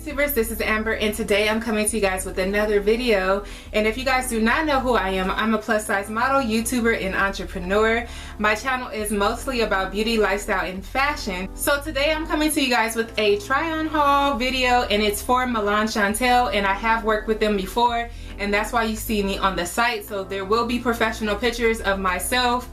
YouTubers, this is Amber, and today I'm coming to you guys with another video. And if you guys do not know who I am, I'm a plus size model, YouTuber, and entrepreneur. My channel is mostly about beauty, lifestyle, and fashion. So today I'm coming to you guys with a try on haul video, and it's for Milan Chantel, and I have worked with them before, and that's why you see me on the site. So there will be professional pictures of myself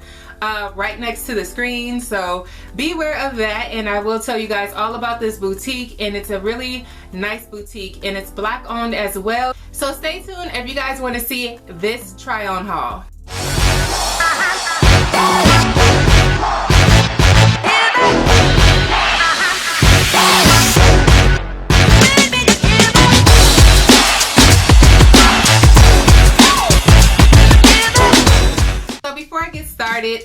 right next to the screen, so beware of that. And I will tell you guys all about this boutique, and it's a really nice boutique, and it's black owned as well. So stay tuned if you guys want to see this try on haul.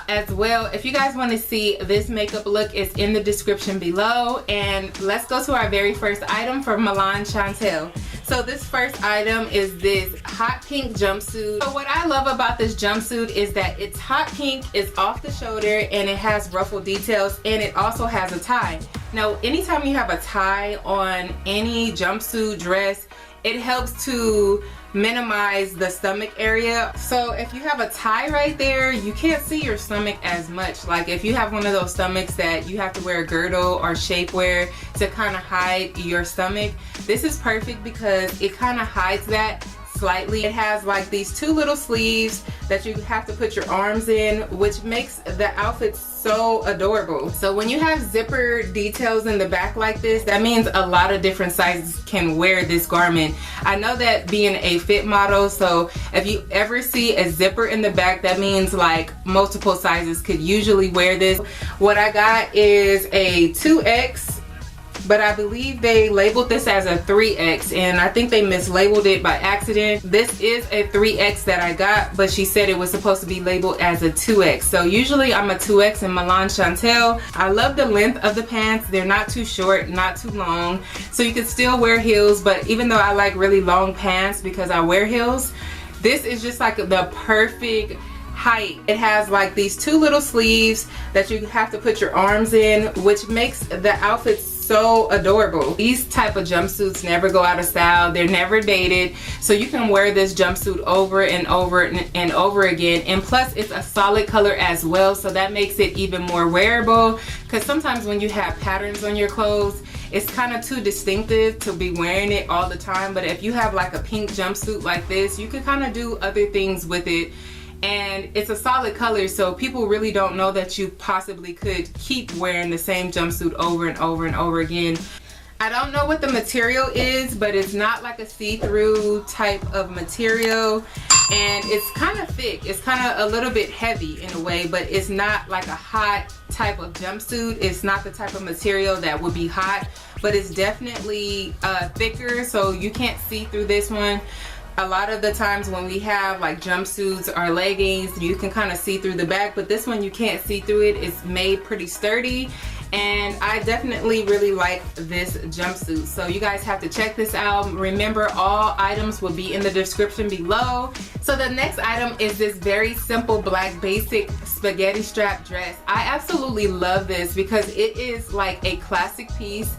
As well, if you guys want to see this makeup look, it's in the description below. And let's go to our very first item from Milan Chantel. So this first item is this hot pink jumpsuit. So what I love about this jumpsuit is that it's hot pink, it's off the shoulder, and it has ruffle details, and it also has a tie. Now anytime you have a tie on any jumpsuit dress, it helps to minimize the stomach area. So if you have a tie right there, you can't see your stomach as much. Like if you have one of those stomachs that you have to wear a girdle or shapewear to kind of hide your stomach, this is perfect because it kind of hides that slightly. It has like these two little sleeves that you have to put your arms in, which makes the outfit so adorable. So when you have zipper details in the back like this, that means a lot of different sizes can wear this garment. I know that being a fit model, so if you ever see a zipper in the back, that means like multiple sizes could usually wear this. What I got is a 2X, but I believe they labeled this as a 3X, and I think they mislabeled it by accident. This is a 3X that I got, but she said it was supposed to be labeled as a 2X. So usually I'm a 2X in Milan Chantel. I love the length of the pants. They're not too short, not too long, so you can still wear heels. But even though I like really long pants because I wear heels, this is just like the perfect height. It has like these two little sleeves that you have to put your arms in, which makes the outfit so adorable. These type of jumpsuits never go out of style. They're never dated, so you can wear this jumpsuit over and over and over again. And plus it's a solid color as well, so that makes it even more wearable, because sometimes when you have patterns on your clothes, it's kind of too distinctive to be wearing it all the time. But if you have like a pink jumpsuit like this, you can kind of do other things with it. And it's a solid color, so people really don't know that you possibly could keep wearing the same jumpsuit over and over and over again. I don't know what the material is, but it's not like a see-through type of material, and it's kind of thick. It's kind of a little bit heavy in a way, but it's not like a hot type of jumpsuit. It's not the type of material that would be hot, but it's definitely thicker, so you can't see through this one. A lot of the times when we have like jumpsuits or leggings, you can kind of see through the back, but this one you can't see through it. It's made pretty sturdy, and I definitely really like this jumpsuit. So you guys have to check this out. Remember, all items will be in the description below. So the next item is this very simple black basic spaghetti strap dress. I absolutely love this because it is like a classic piece,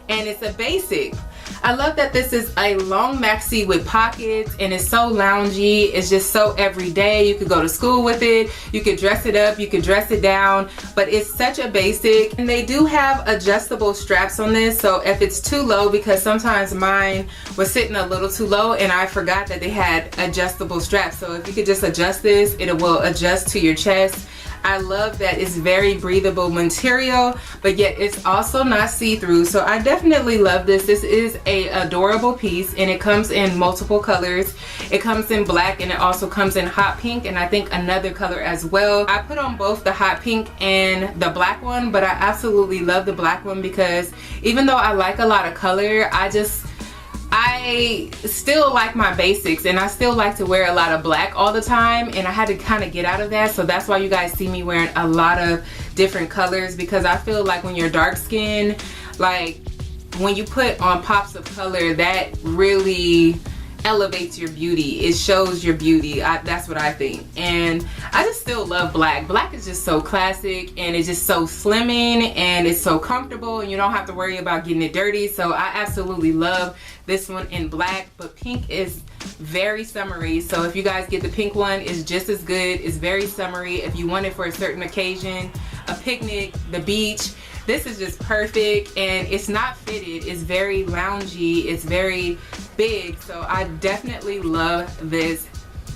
and it's a basic. I love that this is a long maxi with pockets, and it's so loungy. It's just so everyday. You could go to school with it, you could dress it up, you could dress it down, but it's such a basic. And they do have adjustable straps on this, so if it's too low, because sometimes mine was sitting a little too low and I forgot that they had adjustable straps, so if you could just adjust this, it will adjust to your chest. I love that it's very breathable material, but yet it's also not see-through, so I definitely love this. This is a adorable piece, and it comes in multiple colors. It comes in black, and it also comes in hot pink, and I think another color as well. I put on both the hot pink and the black one, but I absolutely love the black one because even though I like a lot of color, I still like my basics, and I still like to wear a lot of black all the time, and I had to kind of get out of that. So that's why you guys see me wearing a lot of different colors, because I feel like when you're dark skinned, like when you put on pops of color, that really elevates your beauty. It shows your beauty. That's what I think. And I just still love black. Black is just so classic, and it's just so slimming, and it's so comfortable, and you don't have to worry about getting it dirty. So I absolutely love this one in black. But pink is very summery, so if you guys get the pink one, it's just as good. It's very summery. If you want it for a certain occasion, a picnic, the beach, this is just perfect. And it's not fitted, it's very loungy, it's very big, so I definitely love this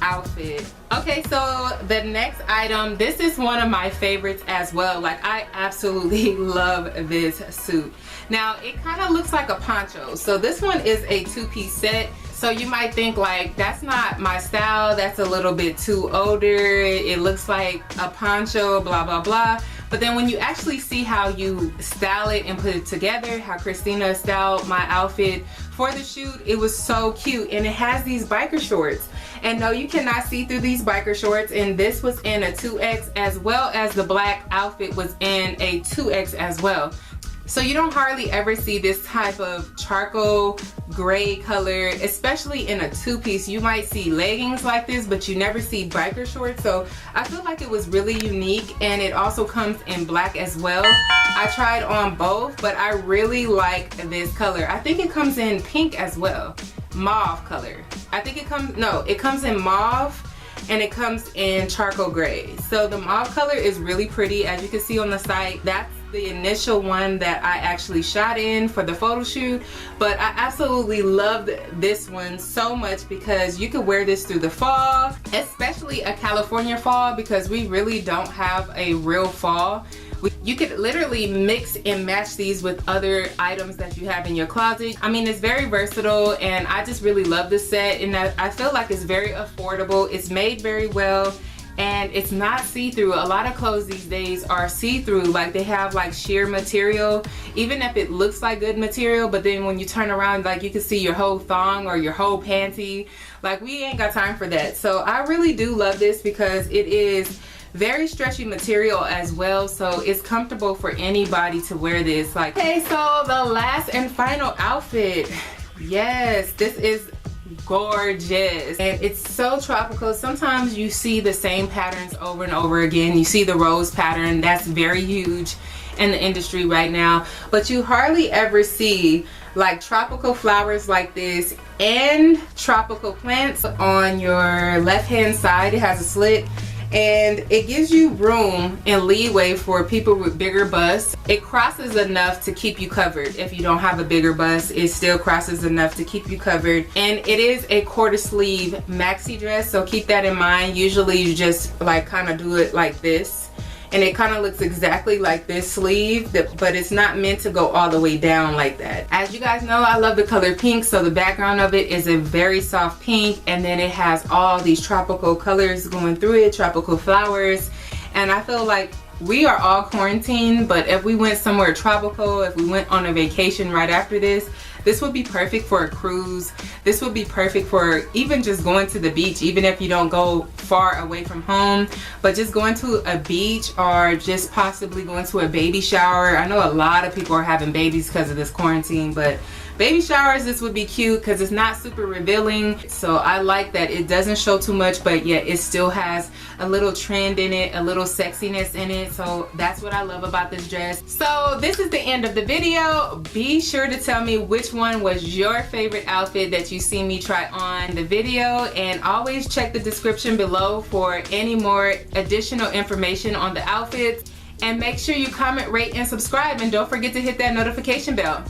outfit. Okay, so the next item, this is one of my favorites as well. Like, I absolutely love this suit. Now, it kind of looks like a poncho. So this one is a two-piece set. So you might think like, that's not my style, that's a little bit too older, it looks like a poncho, blah blah blah. But then when you actually see how you style it and put it together, how Christina styled my outfit for the shoot, it was so cute. And it has these biker shorts. And no, you cannot see through these biker shorts. And this was in a 2X, as well as the black outfit was in a 2X as well. So you don't hardly ever see this type of charcoal gray color, especially in a two-piece. You might see leggings like this, but you never see biker shorts. So I feel like it was really unique, and it also comes in black as well. I tried on both, but I really like this color. I think it comes in pink as well, mauve color. I think it comes, no, it comes in mauve, and it comes in charcoal gray. So the mauve color is really pretty, as you can see on the site. That's the initial one that I actually shot in for the photo shoot, but I absolutely loved this one so much because you could wear this through the fall, especially a California fall, because we really don't have a real fall. You could literally mix and match these with other items that you have in your closet. I mean, it's very versatile, and I just really love this set, and I feel like it's very affordable. It's made very well, and it's not see-through. A lot of clothes these days are see-through, like they have like sheer material, even if it looks like good material, but then when you turn around, like you can see your whole thong or your whole panty. Like, we ain't got time for that. So I really do love this because it is very stretchy material as well, so it's comfortable for anybody to wear this. Like, okay, so the last and final outfit, yes, this is gorgeous, and it's so tropical. Sometimes you see the same patterns over and over again. You see the rose pattern, that's very huge in the industry right now, but you hardly ever see like tropical flowers like this and tropical plants. On your left hand side, it has a slit, and it gives you room and leeway for people with bigger busts. It crosses enough to keep you covered. If you don't have a bigger bust, it still crosses enough to keep you covered. And it is a quarter sleeve maxi dress, so keep that in mind. Usually you just like kind of do it like this, and it kind of looks exactly like this sleeve, but it's not meant to go all the way down like that. As you guys know, I love the color pink, so the background of it is a very soft pink, and then it has all these tropical colors going through it, tropical flowers. And I feel like we are all quarantined, but if we went somewhere tropical, if we went on a vacation right after this, this would be perfect for a cruise. This would be perfect for even just going to the beach, even if you don't go far away from home, but just going to a beach or just possibly going to a baby shower. I know a lot of people are having babies because of this quarantine, but baby showers, this would be cute because it's not super revealing. So I like that it doesn't show too much, but yet it still has a little trend in it, a little sexiness in it. So that's what I love about this dress. So this is the end of the video. Be sure to tell me which one was your favorite outfit that you see me try on the video, and always check the description below for any more additional information on the outfits. And make sure you comment, rate, and subscribe, and don't forget to hit that notification bell.